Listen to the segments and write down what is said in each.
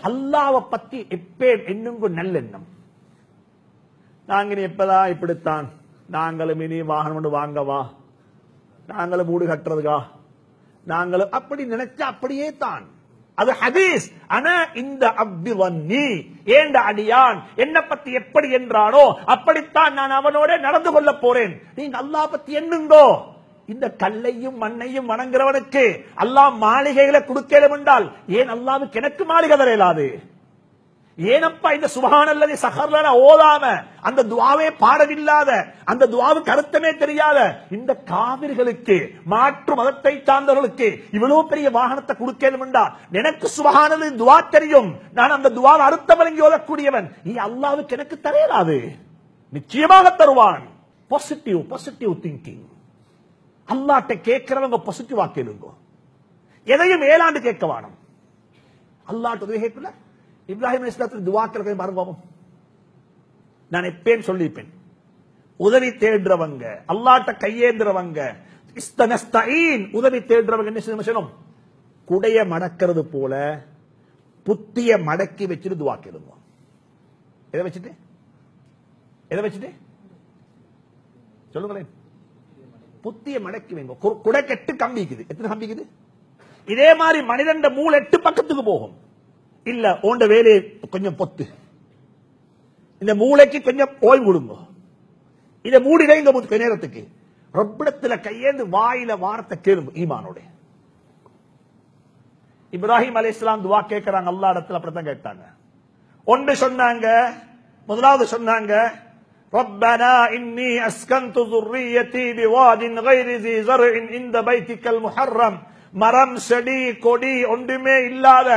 அல்லாஹ்வை பத்தி எப்பே எண்ணுங்க நல்லெண்ணம். நாங்க எப்பதான் இப்படித்தான், நாங்களும் இனி வாகனம் கொண்டு வாங்கவா, நாங்களும் வீடு கட்டுறதுக்கா, நாங்களும் அப்படி நினைச்சா அப்படியே தான். அது ஹதீஸ். ஆனா இந்த அப்தி வன்னி, ஏண்ட அடியான் என்ன பத்தி எப்படி என்றானோ அப்படித்தான் நான் அவனோட நடந்து கொள்ள போறேன். நீங்க அல்லாஹ் பத்தி எண்ணுங்கோ. இந்த கல்லையும் மண்ணையும் வணங்குறவனுக்கு அல்லாஹ் மாளிகைகளை கொடுக்கலும் என்றால் ஏன் அல்லாஹ்வுக்கு எனக்கு மாளிகை தரலாது? ஏனப்பா இந்த சுப்ஹானல்லதி சஹர்லனா ஓதாம, அந்த துஆவே பாடவில்லாத, அந்த துஆவுக்கு அர்த்தமே தெரியாத இந்த காவிர்களுக்கு, மாற்று மதத்தை சார்ந்தவர்களுக்கு இவ்வளவு பெரிய வாகனத்தை கொடுக்கலும் என்றா எனக்கு சுப்ஹானல்லதி துஆ தெரியும், நான் அந்த துஆவை அர்த்தம் விளங்கி ஓதக்கூடியவன், நீ அல்லாஹ்வுக்கு எனக்கு தரலாது? நிச்சயமாக தருவான். Positive thinking. அல்லாஹ்ட்ட கேட்கிறவங்க பாசிட்டிவா கேளுங்க. எதையும் ஏலாண்டு கேட்க வேணும். அல்லாஹ்ட்ட உதவி கேட்கல. இப்ராஹிம் அலைஹிஸ்ஸலாத்துக்கு துஆ கேட்க பாருங்க. நான் எப்பயும் சொல்லிப்பேன், உதவி தேடுறவங்க, அல்லாஹ்ட்ட கையேந்திரவங்க, இஸ்தனஸ்தஈன், உதவி தேடுறவங்க என்ன செய்யணும்? குடைய மடக்கிறது போல புத்திய மடக்கி வச்சுட்டு துஆ கேளுங்க. எதை வச்சுட்டு சொல்லுங்களேன். புத்திய மடக்கி வைங்க. குடை கெட்டு கம்பிக்குது. எத்தனை கம்பிக்குது? இதே மாதிரி மனிதன் மூளை 8 பக்கத்துக்கு போகும். இல்ல ஓண்ட வேலையை கொஞ்சம் பொத்து, இந்த மூளைக்கு கொஞ்சம் ஓய்வு கொடுங்க, இதை மூடி வைங்க கொஞ்ச நேரத்துக்கு. ரப்பிடத்துல கையேந்து வாயில வார்த்தை கேளுங்க ஈமானோட. இப்ராஹிம் அலைஹிஸ்ஸலாம் துஆ கேட்கறாங்க, அல்லாஹ் இடத்துல அப்படித்தான் கேட்டாங்க. ஒன்று சொன்னாங்க, முதலாவது சொன்னாங்க, ரப்பனா இன்னி அஸ்கன்து ذُرِّيَّتِي بِوَادٍ غَيْرِ ذِي زَرْعٍ عِندَ بَيْتِكَ الْمُحَرَّمِ, மரம் செடி கொடி ஒன்றுமே இல்லாத,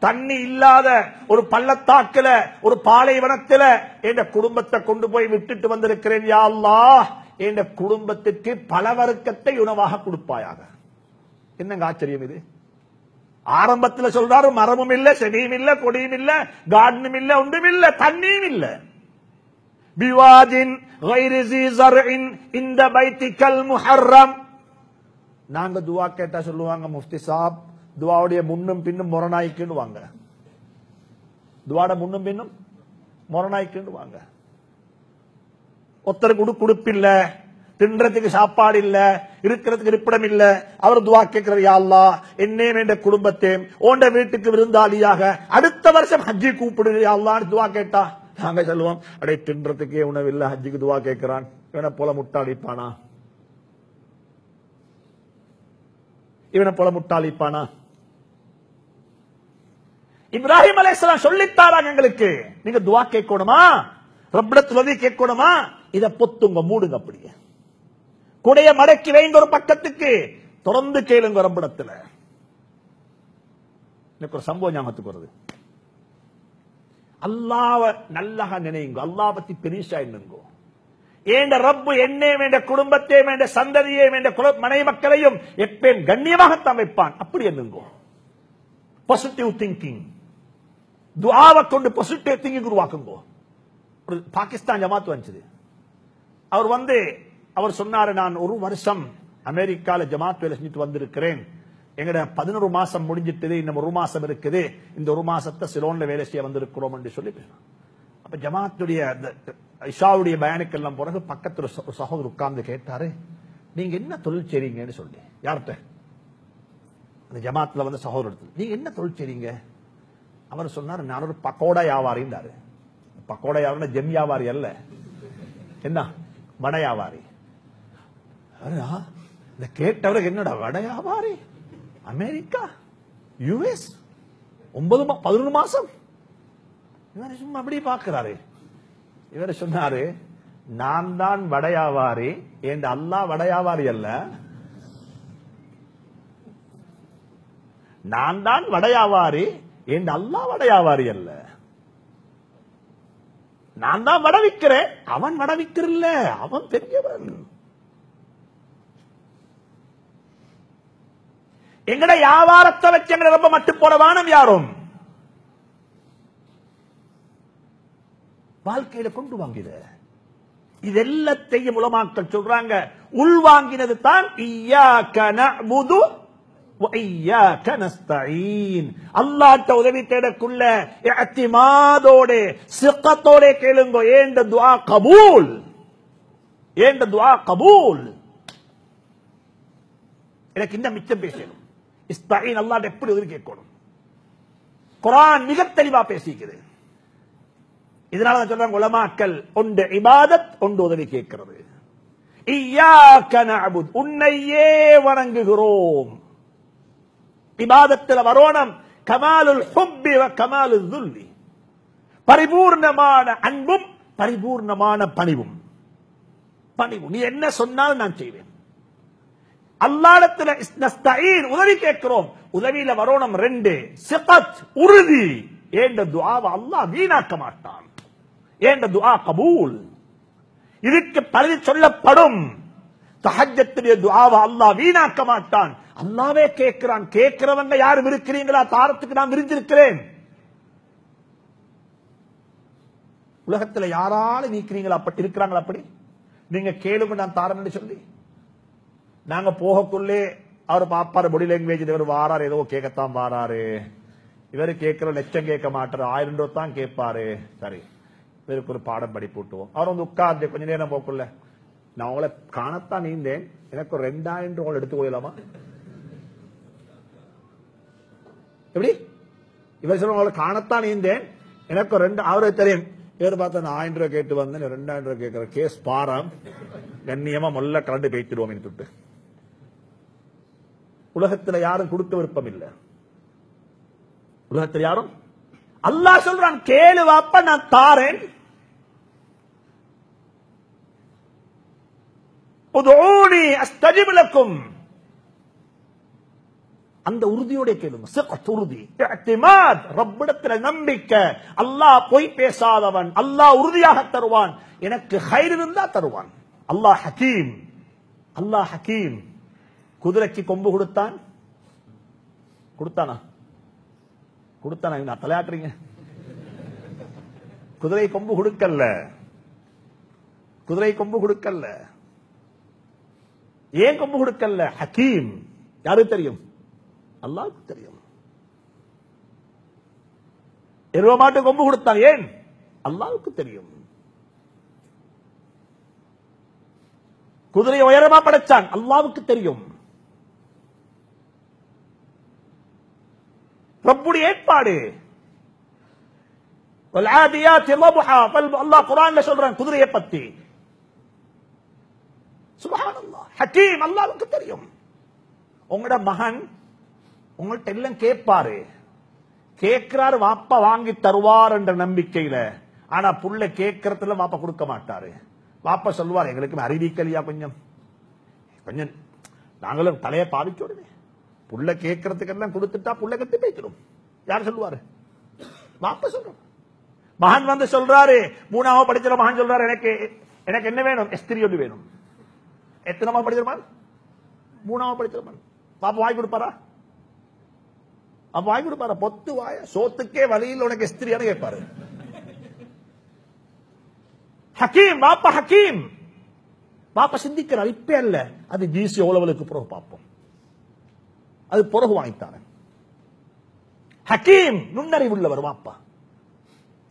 தண்ணி இல்லாத ஒரு பள்ளத்தாக்குல, ஒரு பாலைவனத்துல என் குடும்பத்தை கொண்டு போய் விட்டுட்டு வந்திருக்கிறேன். யா அல்லாஹ், என் குடும்பத்துக்கு பல வர்க்கத்தை உணவாக கொடுப்பாயாக. என்னங்க ஆச்சரியம் இது? ஆரம்பத்தில் சொல்றாரு, மரமும் இல்ல, செடியும் இல்ல, கொடியும் இல்ல, கார்டனும் இல்ல, ஒன்றும் இல்ல, தண்ணியும் இல்ல. பிவாஜின் கைரி ஸீ ஸர்இன் இந்த பைத்திக்கல் முஹர்ரம். நாங்க துஆ கேட்டா சொல்லுவாங்க, முஃப்தி சாப் துஆவுடைய முன்னும் பின்னும் முரணாய்க்குவாங்க. துஆட முன்னும் பின்னும் முரணாய்க்குவாங்க. ஒருத்தருக்கு உடுப்பில்ல, தின்றதுக்கு சாப்பாடு இல்ல, இருக்கிறதுக்கு இருப்பிடம் இல்ல. அவர் துஆ கேட்கிறார், யா அல்லாஹ் என்னையும் என்ற குடும்பத்தையும் ஓண்ட வீட்டுக்கு விருந்தாளியாக அடுத்த வருஷம் ஹஜ்ஜி கூப்பிடு யா அல்லாஹ்னு துஆ கேட்டா நாங்க சொல்லுவோம், அடே தின்றதுக்கே உணவு இல்ல, ஹஜ்ஜுக்கு துஆ கேட்கிறான், இவனை போல முட்டாளிப்பானா? இவனை போல முட்டாளிப்பானா? இப்ராஹிம் அலைஹிஸ்ஸலாம் சொல்லித்தாராங்க எங்களுக்கு, நீங்க துஆ கேட்கணுமா, ரப்பிடத்துல உதவி கேட்கணுமா, இத பொத்துங்க, மூடுங்க, அப்படியே குடைய மடக்கி வைங்க ஒரு பக்கத்துக்கு, தொடர்ந்து கேளுங்க ரப்பிடத்துல. எனக்கு ஒரு சம்பவம் ஞாபகத்துக்கு வருது. அல்லாஹ்வ நல்லக நினைங்க, அல்லாஹ் பத்தி பெரிசா எண்ணுங்க. ஏண்ட ரப்பு என்னே வேண்ட குடும்பத்தை வேண்ட சந்ததியை வேண்ட மனை மக்களையும் எப்பயும் கண்ணியமாகத்தான் வைப்பான். அப்படி எண்ணுங்க. பாசிட்டிவ் திங்கிங், துஆவை கொண்டு பாசிட்டிவ் திங்கிங் உருவாக்குங்க. ஒரு பாகிஸ்தான் ஜமாத் வந்துச்சு. அவர் சொன்னாரு, நான் ஒரு வருஷம் அமெரிக்கால ஜமாத் வேலை செஞ்சுட்டு வந்திருக்கிறேன், எங்கட 11 மாசம் முடிஞ்சிட்டது, இன்னும் 1 மாசம் இருக்குது, இந்த 1 மாசத்தை சிலோன்ல வேலை செய்ய வந்திருக்கிறோம் என்று சொல்லி. அப்ப ஜமாத்துடைய இஷாவுடைய பயானுக்கெல்லாம் பிறகு பக்கத்துல ஒரு சகோதரர் உட்கார்ந்து கேட்டாரு, நீங்க என்ன தொழில் செய்றீங்கன்னு சொல்லி. யார்கிட்ட? அந்த ஜமாத்துல வந்து சகோதரர், நீங்க என்ன தொழில் செய்றீங்க? அவர் சொன்னார், நான் ஒரு பக்கோடா வியாபாரின்றாரு. பக்கோடா வியாபாரி ஜெம் வியாபாரி அல்ல, என்ன வடை வியாபாரி. இந்த கேட்டவருக்கு என்னடா வடை வியாபாரி, அமெரிக்கா யுஎஸ் 11 மாசம், இவர் சும்மா அப்படி பாக்குறாரு. இவர் சொன்னாரு, நான் தான் வடையாவாரி, என் அல்லாஹ் வடையாவாரி அல்ல, நான் தான் வடையாவாரி, என் அல்லாஹ் வடையாவாரி அல்ல. நான் தான் வடை விக்கிறேன், அவன் வடை விக்கிறல்ல, அவன் பெரியவன். எங்கட வியாபாரத்தை வச்சு எங்களை ரொம்ப மட்டு போட வானம் யாரும் வாழ்க்கையில கொண்டு வாங்கிட. இது எல்லாத்தையும் உலமாக்கள் சொல்றாங்க, உள்வாங்கினது தான் இய்யாக நஅ்புது وَإِيَّاكَ نَسْتَعِينُ அல்லாஹ்ட்ட உதவி தேடக்குள்ள இஅ்திமாதோட சிகத்தோட கேளுங்க. ஏண்ட துஆ கபூல், ஏண்ட துஆ கபூல். எனக்கு இன்னும் மிச்சம் பேசணும். இஸ்தஈன் அல்லாஹ்ட்ட எப்படி உதவி கேட்கணும். குர்ஆன் மிக தெளிவா பேசிக்குது. இதனால தான் சொல்றாங்க உலமாக்கள், ஒன்று இபாதத், ஒன்று உதவி கேட்கிறது. இய்யாக நஅபுத், உன்னையே வணங்குகிறோம். இபாதத்தில் வரோணம் கமாலுல் ஹுப்பி வ கமாலுல் ذுல்லி, பரிபூர்ணமான அன்பும் பரிபூர்ணமான பணிவும். பணிவு, நீ என்ன சொன்னால் நான் செய்வேன். அல்லாஹ்விடத்தில் நஸ்தஈன் உதவி கேட்கிறோம். உதவியில வரோணம் ரெண்டு, சிகத் உறுதி. ஏண்ட துஆவை அல்லாஹ் வீணாக்க மாட்டான். ஏண்ட துஆ கபூல். இதுக்கு பதில் சொல்லப்படும். தஹஜ்ஜுடைய துஆவை அல்லாஹ் வீணாக்க மாட்டான். அல்லாஹ்வே கேட்கிறான். கேட்கிறவங்க யாரும் இருக்கிறீங்களா? தாரத்துக்கு நான் விரிஞ்சிருக்கிறேன். உலகத்தில் யாராலும் நீக்கிறீங்களா? அப்படி இருக்கிறாங்களா? அப்படி நீங்க கேளுங்க, நான் தாரன்னு சொல்லி. நாங்க போகக்குள்ளே அவர் பாப்பாரு பாடி லாங்குவேஜ், இவர் வாராரு, ஏதோ கேட்கத்தான் வாராரு. இவரு கேட்கிற லட்சம் கேட்க மாட்டாரு, 1000 ரூபாய் தான் கேட்பாரு. சரி, இவருக்கு ஒரு பாடம் படிப்பு விட்டுவோம். அவர் வந்து உட்கார்ந்து கொஞ்ச நேரம் போக்குள்ள, நான் உங்களை காணத்தான் நீந்தேன், எனக்கு ஒரு 2000 ரூபாய் எடுத்து கொள்ளலாமா? எப்படி? இவர் சொல்ல உங்களை காணத்தான் நீந்தேன், எனக்கு ஒரு 2, அவருக்கு தெரியும். இவர் பார்த்தா நான் 1000 ரூபாய் கேட்டு வந்தேன், 2000 ரூபாய் கேட்கிற கேஸ் பாரம், கண்ணியமா மொல்ல கலந்து பேசிடுவோம் என்று. உலகத்தில் யாரும் கொடுக்க விருப்பம் இல்லை. உலகத்தில் யாரும், அல்லாஹ் சொல்றான் கேளு வாப்பா நான் தாரேன். உதுஊனி அஸ்தஜிப் லக்கும், அந்த உறுதியோட கேளுங்க. சிகத் உறுதி, இஅ்திமாத், ரப்பிடத்தில் நம்பிக்கை. அல்லாஹ் பொய் பேசாதவன், அல்லாஹ் உறுதியாக தருவான். எனக்கு கைர் இருந்தா தருவான். அல்லாஹ் ஹக்கீம், அல்லாஹ் ஹக்கீம். குதிரைக்கு கொம்பு கொடுத்தான், கொடுத்தானா? கொடுத்தானா? நான் தலையாட்டுறீங்க. குதிரை கொம்பு கொடுக்கல, குதிரை கொம்பு கொடுக்கல. ஏன் கொம்பு கொடுக்கல? ஹக்கீம். யாருக்கு தெரியும்? அல்லாஹ்வுக்கு தெரியும். எருவ மாட்டு கொம்பு கொடுத்தான், ஏன்? அல்லாஹ்வுக்கு தெரியும். குதிரை உயரமா படைச்சான், அல்லாஹ்வுக்கு தெரியும். ரப்புடைய ஏற்பாடு. வல்ஆதியாத்தி ضبحا, அல்லாஹ் குர்ஆன்ல சொல்றான் குதிரையை பத்தி. சுப்ஹானல்லாஹ், ஹக்கீம். அல்லாஹ்வுக்கு தெரியும். உங்களோட மகன் உங்கள்ட்ட எல்லாம் கேட்பாரு, கேட்கிறாரு, வாப்பா வாங்கி தருவார் என்ற நம்பிக்கையில. ஆனா புள்ள கேட்கறதுல வாப்பா கொடுக்க மாட்டாரு. வாப்பா சொல்லுவார், எங்களுக்கு அறிவிக்கலையா, கொஞ்சம் கொஞ்சம் நாங்களும் தலையை பாவிச்சோடுமே. புள்ள கேட்கறதுக்கெல்லாம் கொடுத்துட்டா புள்ள கட்டி பேசிடும். யார் சொல்லுவாரு? வாப்பா சொல்றோம். மகன் வந்து சொல்றாரு, 3ஆவது படிக்கிற மகன் சொல்றாரு, எனக்கு எனக்கு என்ன வேணும்? எஸ்திரி ஒன்று வேணும். எத்தனாவது படிக்கிற மகன்? 3ஆவது படிக்கிற மகன். பாப்பா வாங்கி கொடுப்பாரா? அப்ப வாங்கி கொடுப்பாரா? பொத்து வாய, சோத்துக்கே வழியில் உனக்கு எஸ்திரியானு கேட்பாரு. ஹக்கீம், பாப்பா ஹக்கீம். பாப்பா சிந்திக்கிறார், இப்ப அல்ல, அது ஜிசி எவ்வளவுக்கு பிறகு பார்ப்போம், அது பிறகு வாங்கித்தாரு. ஹக்கீம், நுண்ணறிவுள்ளவர் வாப்பா.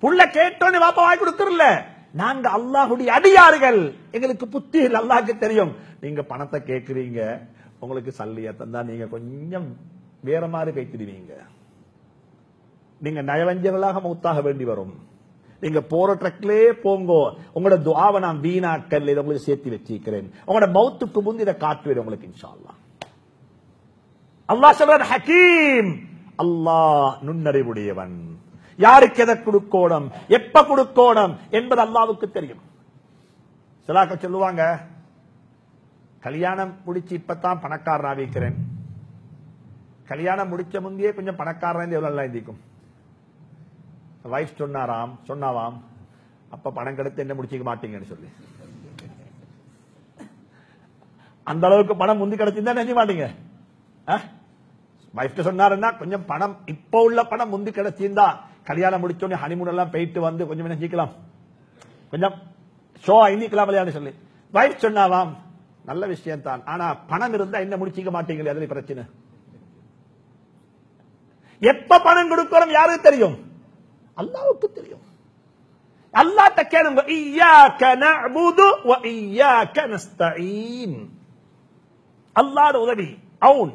புள்ள கேட்டோன்னு வாப்பா வாங்கி கொடுக்கறல. நாங்க அல்லாஹ்வுடைய அடியார்கள், எங்களுக்கு புத்தி இல்லை, அல்லாஹ்வுக்கு தெரியும். நீங்க பணத்தை கேட்கிறீங்க, உங்களுக்கு சல்லியா தந்தா நீங்க கொஞ்சம் வேற மாதிரி பேசிடுவீங்க. நீங்க நயவஞ்சகளாக மௌத்தாக வேண்டி வரும். நீங்க போற ட்ரக்லே போங்கோ, உங்களோட துஆவை நான் வீணாக்கல், இதை உங்களுக்கு சேர்த்து வச்சிருக்கிறேன். உங்களோட மௌத்துக்கு முந்தி இதை காட்டுவேன் உங்களுக்கு இன்ஷா அல்லாஹ். அல்லாஹ் சொல்றார் ஹக்கீம், அல்லாஹ் நுண்ணறிவுடையவன். யாருக்கு எதை கொடுக்கணும், எப்ப கொடுக்கணும் என்பது அல்லாஹ்வுக்கு தெரியும். சிலாக்க சொல்லுவாங்க, கல்யாணம் முடிச்சு இப்பதான் பணக்காரனா வைக்கிறேன், கல்யாணம் முடிச்ச முந்தையே கொஞ்சம் பணக்காரன் எவ்வளவு நல்லா இருந்திக்கும். வைஃப் சொன்னாவாம், அப்ப பணம் கிடைத்து என்ன முடிச்சிக்க மாட்டீங்கன்னு சொல்லி. அந்த அளவுக்கு பணம் முந்தி கிடைச்சிருந்தா நினைக்க மாட்டீங்க. வைஃப் சொன்னாருன்னா கொஞ்சம் பணம், இப்ப உள்ள பணம் முந்தி கிடைச்சிருந்தா கல்யாணம் முடிச்சோடனே ஹனிமூன் எல்லாம் போயிட்டு வந்து கொஞ்சம் நினைச்சிக்கலாம், கொஞ்சம் ஷோ ஐந்திக்கலாம் சொல்லி. வைஃப் சொன்னாவாம், நல்ல விஷயம் தான், ஆனா பணம் இருந்தா என்ன முடிச்சிக்க மாட்டீங்களே, அதுல பிரச்சனை. எப்ப பணம் கொடுக்கிறோம் யாருக்கு தெரியும்? அல்லாஹ்வுக்கு தெரியும். அல்லாஹ்ட்ட கேளுங்க, இய்யாக நஅபுது வ இய்யாக நஸ்தஈன். அல்லாஹ்வுடைய உதவி, அவுன்